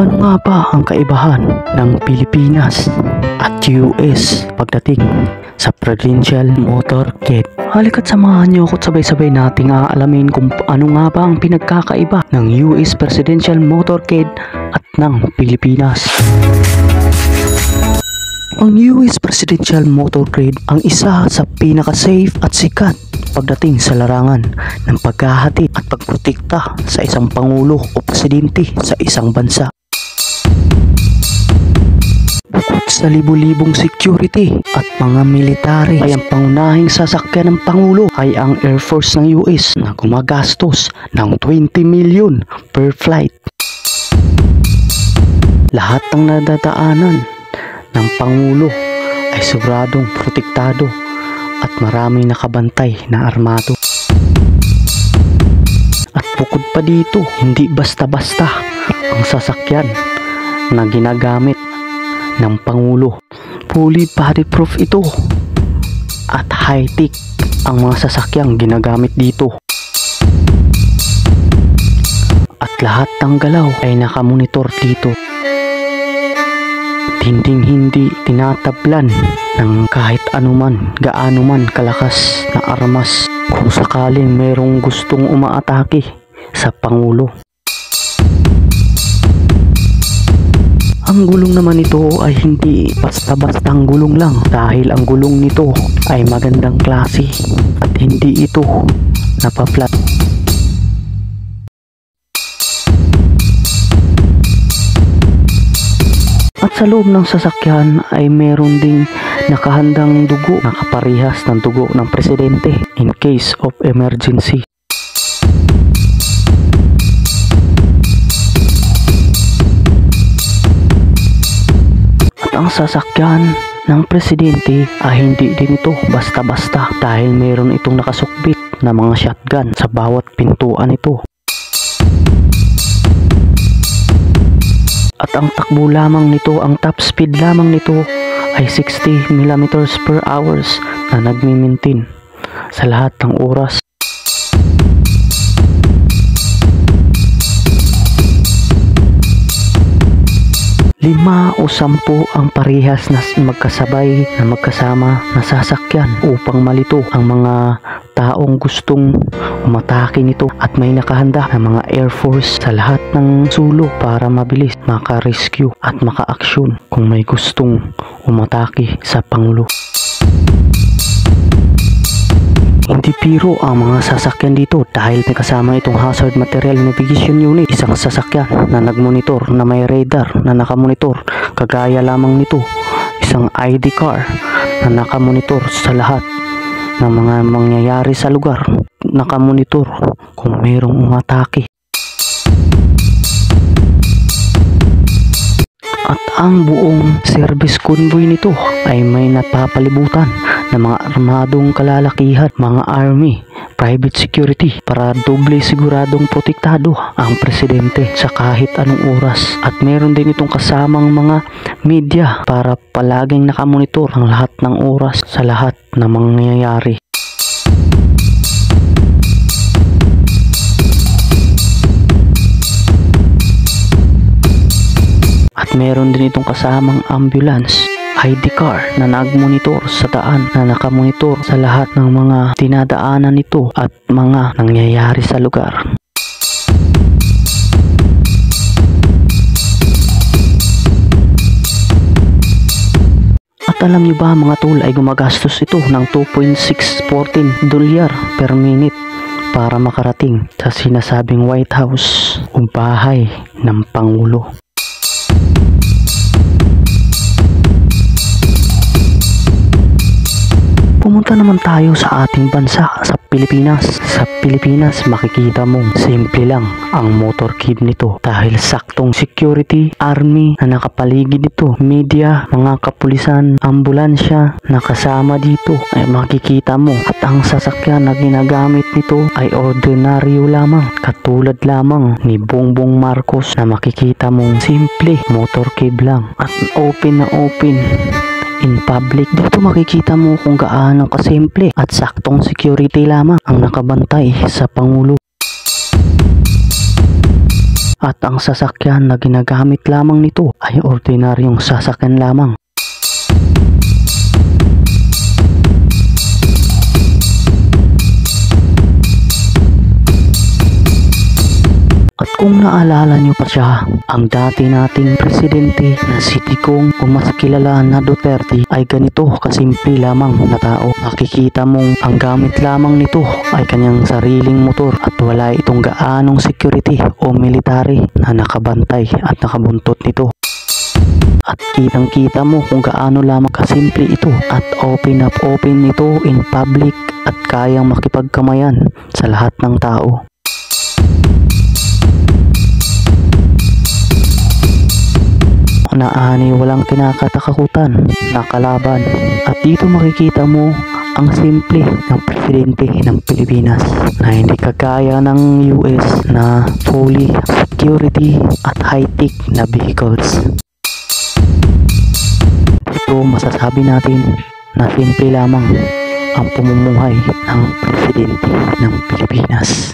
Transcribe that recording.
Ano nga ba ang kaibahan ng Pilipinas at US pagdating sa Presidential Motorcade? Halika't samahan niyo ako at sabay-sabay nating aalamin kung ano nga ba ang pinagkakaiba ng US Presidential Motorcade at ng Pilipinas. Ang US Presidential Motorcade ang isa sa pinaka-safe at sikat pagdating sa larangan ng paghahatid at pagprotekta sa isang pangulo o presidente sa isang bansa. Bukod sa libu-libong security at mga military, ay ang pangunahing sasakyan ng pangulo ay ang Air Force ng US na gumagastos ng 20 million per flight. Lahat ng nadadaanan ng pangulo ay siguradong protektado at maraming nakabantay na armado. At bukod pa dito, hindi basta-basta ang sasakyan na ginagamit ng pangulo. Fully bodyproof ito at high-tech ang mga sasakyang ginagamit dito. At lahat ng galaw ay nakamonitor dito. Hindi tinatablan ng kahit anuman, gaano man kalakas na armas kung sakaling mayroong gustong umaatake sa pangulo. Ang gulong naman nito ay hindi basta-bastang gulong lang, dahil ang gulong nito ay magandang klase at hindi ito napaplat. At sa loob ng sasakyan ay meron ding nakahandang dugo na kaparehas ng dugo ng presidente in case of emergency. At ang sasakyan ng presidente ay hindi din ito basta-basta, dahil meron itong nakasukbit na mga shotgun sa bawat pintuan nito. At ang takbo lamang nito, ang top speed lamang nito ay 60 km per hours na nagmi-maintain sa lahat ng oras. Lima o 10 ang parehas na magkasabay na magkasama na sasakyan upang malito ang mga taong gustong umatake nito, at may nakahanda ng mga Air Force sa lahat ng sulok para mabilis maka-rescue at maka-aksyon kung may gustong umatake sa pangulo. Hindi biro ang mga sasakyan dito, dahil may kasama itong Hazard Material Navigation Unit, isang sasakyan na nagmonitor na may radar na nakamonitor. Kagaya lamang nito, isang ID car na nakamonitor sa lahat ng mga mangyayari sa lugar, nakamonitor kung mayroong umatake. At ang buong service convoy nito ay may napapalibutan ng mga armadong kalalakihan, mga army, private security, para doble siguradong protektado ang presidente sa kahit anong oras. At meron din itong kasamang mga media para palaging nakamonitor ang lahat ng oras sa lahat ng mangyayari. At meron din itong kasamang ambulance, ID car na nagmonitor sa daan, na nakamonitor sa lahat ng mga dinadaanan nito at mga nangyayari sa lugar. At alam nyo ba mga tol, ay gumagastos ito ng 2.614 dolyar per minute para makarating sa sinasabing White House o bahay ng Pangulo. Pumunta naman tayo sa ating bansa, sa Pilipinas. Sa Pilipinas, makikita mong simple lang ang motorcade nito, dahil saktong security, army na nakapaligid dito, media, mga kapulisan, ambulansya na kasama dito ay makikita mo. At ang sasakyan na ginagamit nito ay ordinaryo lamang, katulad lamang ni Bongbong Marcos na makikita mong simple motorcade lang at open na open in public. Dito makikita mo kung gaano kasimple at saktong security lamang ang nakabantay sa Pangulo. at ang sasakyan na ginagamit lamang nito ay ordinaryong sasakyan lamang. At kung naalala nyo pa siya, ang dati nating presidente na si Digong o mas kilala na Duterte ay ganito kasimple lamang na tao. Makikita mong ang gamit lamang nito ay kanyang sariling motor at wala itong gaanong security o military na nakabantay at nakabuntot nito. At kitang kita mo kung gaano lamang kasimple ito at open nito in public at kayang makipagkamayan sa lahat ng tao. Naani walang kinakatakutan na kalaban. At dito makikita mo ang simple ng presidente ng Pilipinas na hindi kagaya ng US na fully security at high-tech na vehicles. Ito masasabi natin na simple lamang ang pamumuhay ng presidente ng Pilipinas.